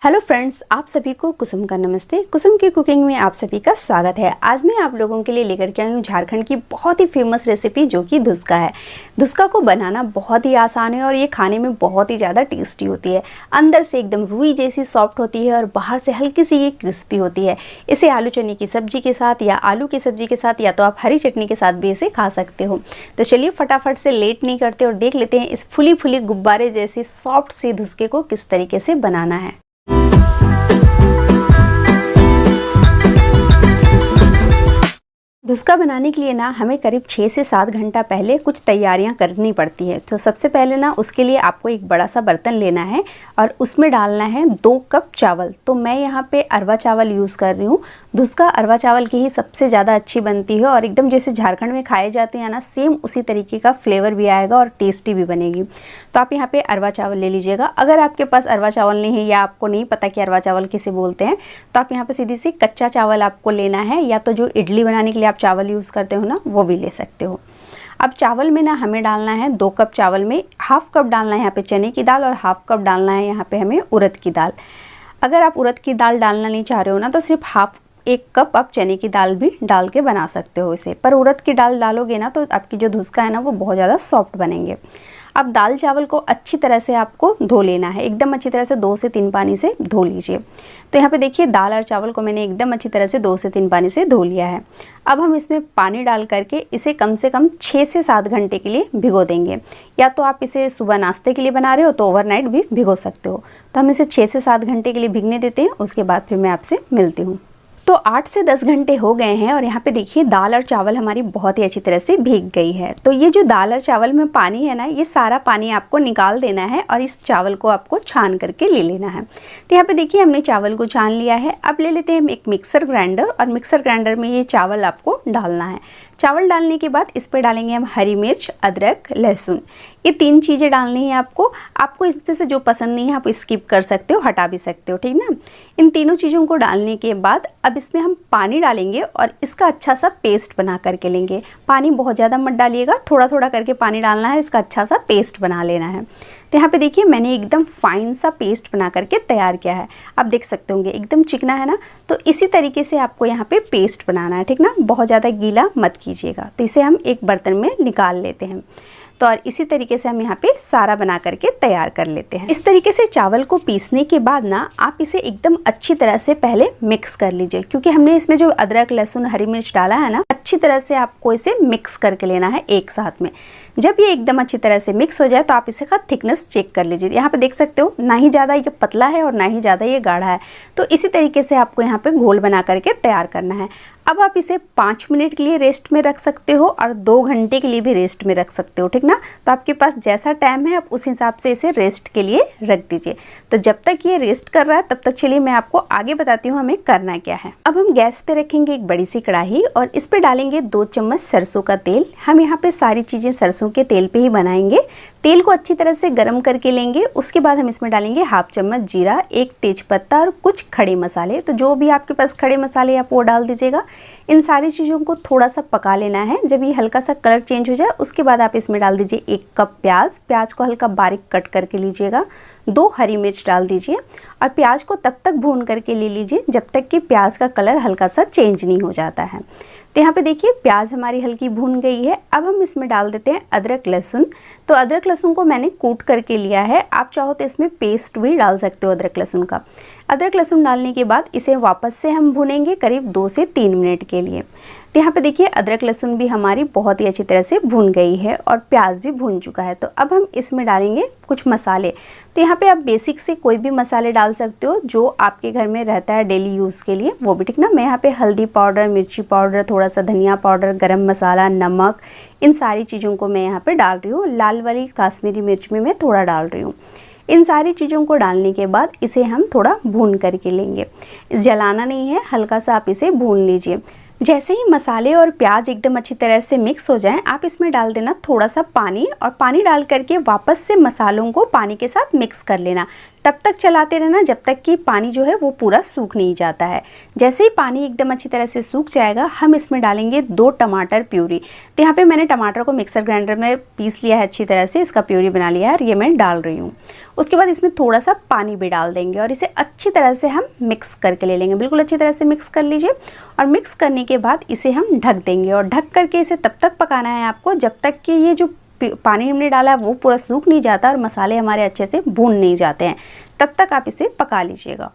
Hello friends, आप सभी को कुसुम का नमस्ते। कुसुम की कुकिंग में आप सभी का स्वागत है। आज मैं आप लोगों के लिए लेकर के आई हूँ झारखंड की बहुत ही फेमस रेसिपी जो कि धुसका है। धुसका को बनाना बहुत ही आसान है और ये खाने में बहुत ही ज़्यादा टेस्टी होती है। अंदर से एकदम रुई जैसी सॉफ्ट होती है और बाहर से हल्की सी ये क्रिस्पी होती है। इसे आलू चने की सब्जी के साथ या आलू की सब्जी के साथ या तो आप हरी चटनी के साथ भी इसे खा सकते हो। तो चलिए फटाफट से लेट नहीं करते और देख लेते हैं इस फुली फुली गुब्बारे जैसी सॉफ्ट सी धुसके को किस तरीके से बनाना है। धुसका बनाने के लिए ना हमें करीब 6 से 7 घंटा पहले कुछ तैयारियां करनी पड़ती है। तो सबसे पहले ना उसके लिए आपको एक बड़ा सा बर्तन लेना है और उसमें डालना है 2 कप चावल। तो मैं यहाँ पे अरवा चावल यूज़ कर रही हूँ। धुसका अरवा चावल की ही सबसे ज़्यादा अच्छी बनती है और एकदम जैसे झारखंड में खाए जाते हैं ना, सेम उसी तरीके का फ्लेवर भी आएगा और टेस्टी भी बनेगी। तो आप यहाँ पर अरवा चावल ले लीजिएगा। अगर आपके पास अरवा चावल नहीं है या आपको नहीं पता कि अरवा चावल किसे बोलते हैं, तो आप यहाँ पर सीधी सी कच्चा चावल आपको लेना है, या तो जो इडली बनाने के लिए आप चावल यूज़ करते हो ना, वो भी ले सकते हो। अब चावल में ना हमें डालना है 2 कप चावल में हाफ कप डालना है यहाँ पे चने की दाल और हाफ कप डालना है यहाँ पे हमें उड़द की दाल। अगर आप उड़द की दाल डालना नहीं चाह रहे हो ना, तो सिर्फ 1 कप आप चने की दाल भी डाल के बना सकते हो इसे। पर उड़द की दाल डालोगे ना तो आपकी जो धुसका है ना वो बहुत ज़्यादा सॉफ्ट बनेंगे। अब दाल चावल को अच्छी तरह से आपको धो लेना है, एकदम अच्छी तरह से 2 से 3 पानी से धो लीजिए। तो यहाँ पे देखिए दाल और चावल को मैंने एकदम अच्छी तरह से 2 से 3 पानी से धो लिया है। अब हम इसमें पानी डाल करके इसे कम से कम 6 से 7 घंटे के लिए भिगो देंगे। या तो आप इसे सुबह नाश्ते के लिए बना रहे हो तो ओवरनाइट भी भिगो सकते हो। तो हम इसे 6 से 7 घंटे के लिए भिगने देते हैं। उसके बाद फिर मैं आपसे मिलती हूँ। तो 8 से 10 घंटे हो गए हैं और यहाँ पे देखिए दाल और चावल हमारी बहुत ही अच्छी तरह से भीग गई है। तो ये जो दाल और चावल में पानी है ना, ये सारा पानी आपको निकाल देना है और इस चावल को आपको छान करके ले लेना है। तो यहाँ पे देखिए हमने चावल को छान लिया है। अब ले लेते हैं हम एक मिक्सर ग्राइंडर और मिक्सर ग्राइंडर में ये चावल आपको डालना है। चावल डालने के बाद इस पर डालेंगे हम हरी मिर्च, अदरक, लहसुन, ये 3 चीज़ें डालनी है आपको इसमें से जो पसंद नहीं है आप स्किप कर सकते हो, हटा भी सकते हो, ठीक ना। इन तीनों चीज़ों को डालने के बाद अब इसमें हम पानी डालेंगे और इसका अच्छा सा पेस्ट बना करके लेंगे। पानी बहुत ज़्यादा मत डालिएगा, थोड़ा थोड़ा करके पानी डालना है, इसका अच्छा सा पेस्ट बना लेना है। तो यहाँ पे देखिए मैंने एकदम फाइन सा पेस्ट बना करके तैयार किया है। आप देख सकते होंगे एकदम चिकना है ना। तो इसी तरीके से आपको यहाँ पे पेस्ट बनाना है, ठीक ना। बहुत ज़्यादा गीला मत कीजिएगा। तो इसे हम एक बर्तन में निकाल लेते हैं। तो और इसी तरीके से हम यहाँ पे सारा बना करके तैयार कर लेते हैं। इस तरीके से चावल को पीसने के बाद ना आप इसे एकदम अच्छी तरह से पहले मिक्स कर लीजिए, क्योंकि हमने इसमें जो अदरक, लहसुन, हरी मिर्च डाला है ना, अच्छी तरह से आपको इसे मिक्स करके लेना है एक साथ में। जब ये एकदम अच्छी तरह से मिक्स हो जाए तो आप इसे का थिकनेस चेक कर लीजिए। यहाँ पे देख सकते हो ना ही ज़्यादा ये पतला है और ना ही ज़्यादा ये गाढ़ा है। तो इसी तरीके से आपको यहाँ पे घोल बना करके तैयार करना है। अब आप इसे 5 मिनट के लिए रेस्ट में रख सकते हो और 2 घंटे के लिए भी रेस्ट में रख सकते हो, ठीक ना। तो आपके पास जैसा टाइम है आप उस हिसाब से इसे रेस्ट के लिए रख दीजिए। तो जब तक ये रेस्ट कर रहा है तब तक चलिए मैं आपको आगे बताती हूँ हमें करना क्या है। अब हम गैस पे रखेंगे एक बड़ी सी कढ़ाई और इस पे डालेंगे 2 चम्मच सरसों का तेल। हम यहाँ पे सारी चीज़ें सरसों के तेल पे ही बनाएंगे। तेल को अच्छी तरह से गर्म करके लेंगे। उसके बाद हम इसमें डालेंगे हाफ चम्मच जीरा, 1 तेजपत्ता और कुछ खड़े मसाले। तो जो भी आपके पास खड़े मसाले आप वो डाल दीजिएगा। इन सारी चीज़ों को थोड़ा सा पका लेना है। जब ये हल्का सा कलर चेंज हो जाए उसके बाद आप इसमें डाल दीजिए 1 कप प्याज। प्याज को हल्का बारीक कट करके लीजिएगा। 2 हरी मिर्च डाल दीजिए और प्याज को तब तक भून करके ले लीजिए जब तक कि प्याज का कलर हल्का सा चेंज नहीं हो जाता है। तो यहाँ पे देखिए प्याज हमारी हल्की भून गई है। अब हम इसमें डाल देते हैं अदरक, लहसुन। तो अदरक लहसुन को मैंने कूट करके लिया है। आप चाहो तो इसमें पेस्ट भी डाल सकते हो अदरक लहसुन का। अदरक लहसुन डालने के बाद इसे वापस से हम भुनेंगे करीब 2 से 3 मिनट के लिए। तो यहाँ पे देखिए अदरक लहसुन भी हमारी बहुत ही अच्छी तरह से भुन गई है और प्याज भी भुन चुका है। तो अब हम इसमें डालेंगे कुछ मसाले। तो यहाँ पे आप बेसिक से कोई भी मसाले डाल सकते हो जो आपके घर में रहता है डेली यूज़ के लिए, वो भी, ठीक ना। मैं यहाँ पे हल्दी पाउडर, मिर्ची पाउडर, थोड़ा सा धनिया पाउडर, गरम मसाला, नमक, इन सारी चीज़ों को मैं यहाँ पे डाल रही हूँ। लाल वाली काश्मीरी मिर्च में मैं थोड़ा डाल रही हूँ। इन सारी चीज़ों को डालने के बाद इसे हम थोड़ा भून करके लेंगे। जलाना नहीं है, हल्का सा आप इसे भून लीजिए। जैसे ही मसाले और प्याज एकदम अच्छी तरह से मिक्स हो जाएं, आप इसमें डाल देना थोड़ा सा पानी और पानी डाल करके वापस से मसालों को पानी के साथ मिक्स कर लेना, तब तक चलाते रहना जब तक कि पानी जो है वो पूरा सूख नहीं जाता है। जैसे ही पानी एकदम अच्छी तरह से सूख जाएगा, हम इसमें डालेंगे 2 टमाटर प्यूरी। तो यहाँ पे मैंने टमाटर को मिक्सर ग्राइंडर में पीस लिया है अच्छी तरह से, इसका प्यूरी बना लिया है और ये मैं डाल रही हूँ। उसके बाद इसमें थोड़ा सा पानी भी डाल देंगे और इसे अच्छी तरह से हम मिक्स करके ले लेंगे। बिल्कुल अच्छी तरह से मिक्स कर लीजिए और मिक्स करने के बाद इसे हम ढक देंगे और ढक करके इसे तब तक पकाना है आपको जब तक कि ये जो पानी हमने डाला है वो पूरा सूख नहीं जाता और मसाले हमारे अच्छे से भून नहीं जाते हैं, तब तक आप इसे पका लीजिएगा।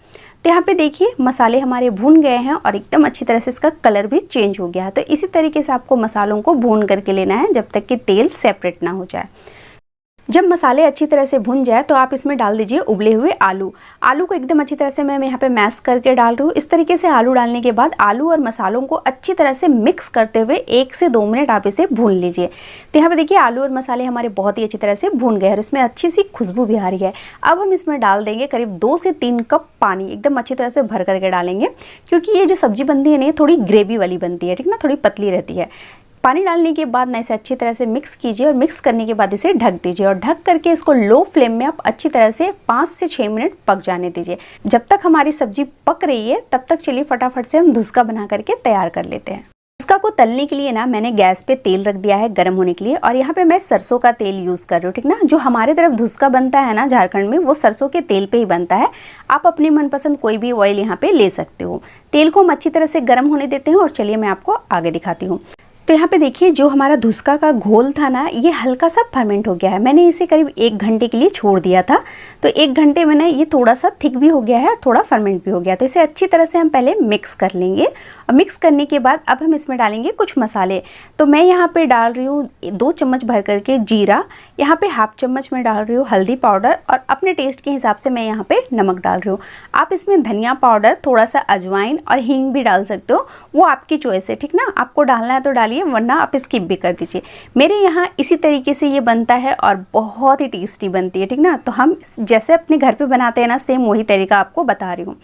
तो यहाँ पे देखिए मसाले हमारे भून गए हैं और एकदम अच्छी तरह से इसका कलर भी चेंज हो गया है। तो इसी तरीके से आपको मसालों को भून करके लेना है जब तक कि तेल सेपरेट ना हो जाए। जब मसाले अच्छी तरह से भुन जाए तो आप इसमें डाल दीजिए उबले हुए आलू। आलू को एकदम अच्छी तरह से मैं यहाँ पे मैश करके डाल रही हूँ। इस तरीके से आलू डालने के बाद आलू और मसालों को अच्छी तरह से मिक्स करते हुए 1 से 2 मिनट आप इसे भून लीजिए। तो यहाँ पे देखिए आलू और मसाले हमारे बहुत ही अच्छी तरह से भून गए और इसमें अच्छी सी खुशबू भी आ रही है। अब हम इसमें डाल देंगे करीब 2 से 3 कप पानी, एकदम अच्छी तरह से भर करके डालेंगे क्योंकि ये जो सब्जी बनती है ना ये थोड़ी ग्रेवी वाली बनती है, ठीक ना, थोड़ी पतली रहती है। पानी डालने के बाद ना इसे अच्छी तरह से मिक्स कीजिए और मिक्स करने के बाद इसे ढक दीजिए और ढक करके इसको लो फ्लेम में आप अच्छी तरह से 5 से 6 मिनट पक जाने दीजिए। जब तक हमारी सब्जी पक रही है तब तक चलिए फटाफट से हम धुसका बना करके तैयार कर लेते हैं। धुसका को तलने के लिए ना मैंने गैस पे तेल रख दिया है गर्म होने के लिए और यहाँ पे मैं सरसों का तेल यूज़ कर रही हूँ, ठीक ना। जो हमारे तरफ धुसका बनता है ना झारखंड में, वो सरसों के तेल पे ही बनता है। आप अपनी मनपसंद कोई भी ऑयल यहाँ पे ले सकते हो। तेल को हम अच्छी तरह से गर्म होने देते हैं और चलिए मैं आपको आगे दिखाती हूँ। तो यहाँ पे देखिए जो हमारा धुसका का घोल था ना ये हल्का सा फर्मेंट हो गया है। मैंने इसे करीब 1 घंटे के लिए छोड़ दिया था, तो 1 घंटे में ना ये थोड़ा सा थिक भी हो गया है और थोड़ा फर्मेंट भी हो गया। तो इसे अच्छी तरह से हम पहले मिक्स कर लेंगे और मिक्स करने के बाद अब हम इसमें डालेंगे कुछ मसाले। तो मैं यहाँ पे डाल रही हूँ 2 चम्मच भर करके जीरा, यहाँ पे ½ चम्मच में डाल रही हूँ हल्दी पाउडर और अपने टेस्ट के हिसाब से मैं यहाँ पे नमक डाल रही हूँ। आप इसमें धनिया पाउडर, थोड़ा सा अजवाइन और हींग भी डाल सकते हो, वो आपकी चॉइस है, ठीक ना। आपको डालना है तो डालिए वरना आप स्किप भी कर दीजिए। मेरे यहाँ इसी तरीके से ये बनता है और बहुत ही टेस्टी बनती है, ठीक ना। तो हम जैसे अपने घर पे बनाते हैं ना सेम वही तरीका आपको बता रही हूँ।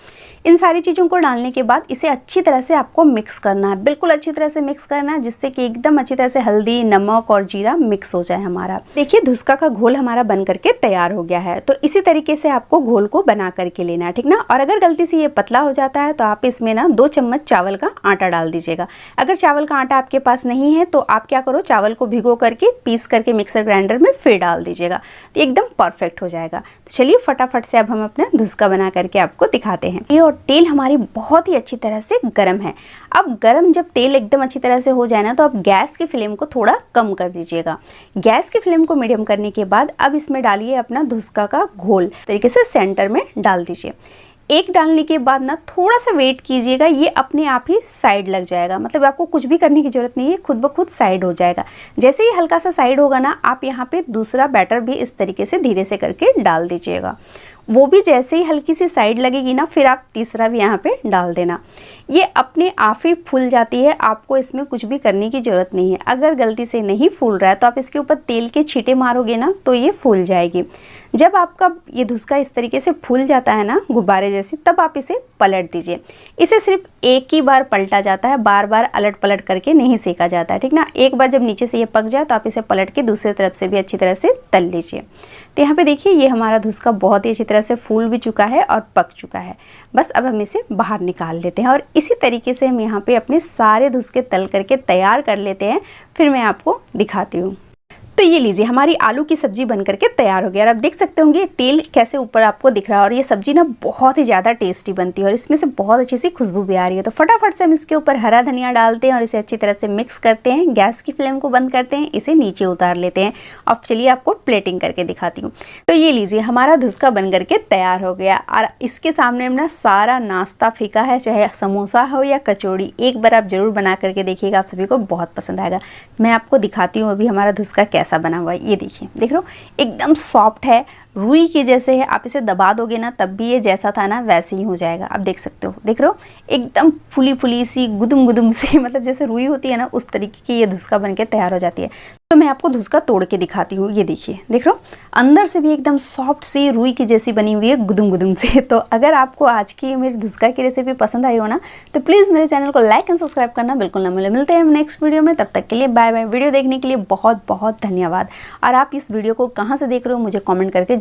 इन सारी चीज़ों को डालने के बाद इसे अच्छी तरह से आपको मिक्स करना है, बिल्कुल अच्छी तरह से मिक्स करना है जिससे कि एकदम अच्छी तरह से हल्दी, नमक और जीरा मिक्स हो जाए हमारा। देखिए धुसका का घोल हमारा बन करके तैयार हो गया है। तो इसी तरीके से आपको घोल को बना करके लेना है, ठीक ना। और अगर गलती से ये पतला हो जाता है तो आप इसमें ना 2 चम्मच चावल का आटा डाल दीजिएगा। अगर चावल का आटा आपके पास नहीं है तो आप क्या करो, चावल को भिगो करके पीस करके मिक्सर ग्राइंडर में फिर डाल दीजिएगा, तो एकदम परफेक्ट हो जाएगा। तो चलिए फटाफट से अब हम अपना धुसका बना करके आपको दिखाते हैं। ये और तेल हमारी बहुत ही अच्छी तरह से गर्म है। अब गर्म जब तेल एकदम अच्छी तरह से हो जाए ना तो आप गैस की फ्लेम को थोड़ा कम कर दीजिएगा। गैस की फ्लेम को मीडियम करने के बाद अब इसमें डालिए अपना धुसका का घोल, तरीके से सेंटर में डाल दीजिए। एक डालने के बाद ना थोड़ा सा वेट कीजिएगा, ये अपने आप ही साइड लग जाएगा। मतलब आपको कुछ भी करने की ज़रूरत नहीं है, खुद ब खुद साइड हो जाएगा। जैसे ही हल्का सा साइड होगा ना आप यहाँ पे दूसरा बैटर भी इस तरीके से धीरे से करके डाल दीजिएगा। वो भी जैसे ही हल्की सी साइड लगेगी ना फिर आप तीसरा भी यहाँ पे डाल देना। ये अपने आप ही फूल जाती है, आपको इसमें कुछ भी करने की ज़रूरत नहीं है। अगर गलती से नहीं फूल रहा है तो आप इसके ऊपर तेल के छींटे मारोगे ना तो ये फूल जाएगी। जब आपका ये धुसका इस तरीके से फूल जाता है ना गुब्बारे जैसे, तब आप इसे पलट दीजिए। इसे सिर्फ एक ही बार पलटा जाता है, बार बार अलट पलट करके नहीं सेका जाता है, ठीक ना। एक बार जब नीचे से ये पक जाए तो आप इसे पलट के दूसरी तरफ से भी अच्छी तरह से तल लीजिए। तो यहाँ पे देखिए ये हमारा धुसका बहुत ही अच्छी तरह से फूल भी चुका है और पक चुका है। बस अब हम इसे बाहर निकाल लेते हैं और इसी तरीके से हम यहाँ पे अपने सारे धुसके तल करके तैयार कर लेते हैं। फिर मैं आपको दिखाती हूँ। तो ये लीजिए हमारी आलू की सब्जी बन करके तैयार हो गया और आप देख सकते होंगे तेल कैसे ऊपर आपको दिख रहा है। और ये सब्जी ना बहुत ही ज़्यादा टेस्टी बनती है और इसमें से बहुत अच्छी सी खुशबू भी आ रही है। तो फटाफट से हम इसके ऊपर हरा धनिया डालते हैं और इसे अच्छी तरह से मिक्स करते हैं। गैस की फ्लेम को बंद करते हैं, इसे नीचे उतार लेते हैं। अब चलिए आपको प्लेटिंग करके दिखाती हूँ। तो ये लीजिए हमारा धुसका बन करके तैयार हो गया और इसके सामने हम ना सारा नाश्ता फीका है, चाहे समोसा हो या कचौड़ी। एक बार आप जरूर बना करके देखिएगा, आप सभी को बहुत पसंद आएगा। मैं आपको दिखाती हूँ अभी हमारा धुसका कैसा बना हुआ है। ये देखिए, देख रहे हो एकदम सॉफ्ट है, रुई के जैसे है। आप इसे दबा दोगे ना तब भी ये जैसा था ना वैसे ही हो जाएगा। आप देख सकते हो, देख रहे हो एकदम फुली फुली सी गुदुम गुदुम सी, मतलब जैसे रुई होती है ना उस तरीके की ये धुसका बन के तैयार हो जाती है। तो मैं आपको धुसका तोड़ के दिखाती हूँ। ये देखिए, देख रहे हो अंदर से भी एकदम सॉफ्ट सी रुई की जैसी बनी हुई है, गुदुम गुदुम से। तो अगर आपको आज की मेरी धुसका की रेसिपी पसंद आई हो ना तो प्लीज़ मेरे चैनल को लाइक एंड सब्सक्राइब करना बिल्कुल ना भूलें। मिलते हैं हम नेक्स्ट वीडियो में, तब तक के लिए बाय बाय। वीडियो देखने के लिए बहुत बहुत धन्यवाद। और आप इस वीडियो को कहाँ से देख रहे हो मुझे कॉमेंट करके